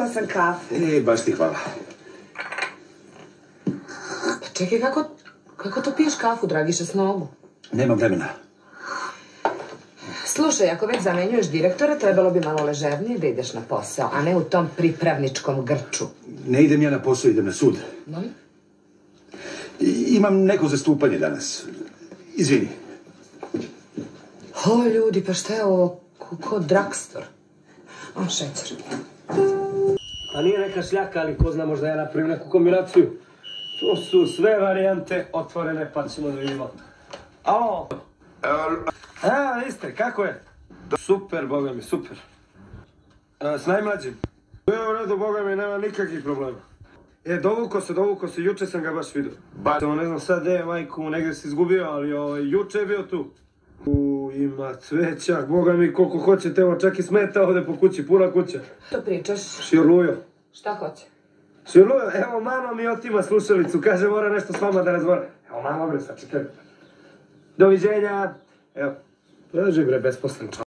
Donela sam kafu. Baš ti hvala. Pa čekaj, kako to piješ kafu, Dragiša, s nogu? Nemam vremena. Slušaj, ako već zamenjuješ direktora, trebalo bi malo ležernije da ideš na posao, a ne u tom pripravničkom grču. Ne idem ja na posao, idem na sud. Molim? Imam neko zastupanje danas. Izvini. O, ljudi, pa šta je ovo? Ko dragstor? O, šećer. A nije neka šljaka, ali ko zna, možda ja napravim neku kombinaciju. To su sve varijante otvorene, pa ćemo da vidimo. Alo? A, vi ste, kako je? Super, boga mi, super. S najmlađim? Sve u redu, boga mi, nema nikakvih problema. Dovuko se, juče sam ga baš vidio. Samo ne znam sad gdje, majku, negdje si izgubio, ali juče je bio tu. Ima cveća, boga mi, koliko hoćete, evo čak i smeta ovdje po kući, puna kuća. Što pričaš? Širlujo. Šta hoće? Širlujo, evo mama mi otima slušalicu, kaže mora nešto s vama da razgovara. Evo mama bre, sad čekaj. Doviđenja. Evo, dođi bre, besposlen čovjek.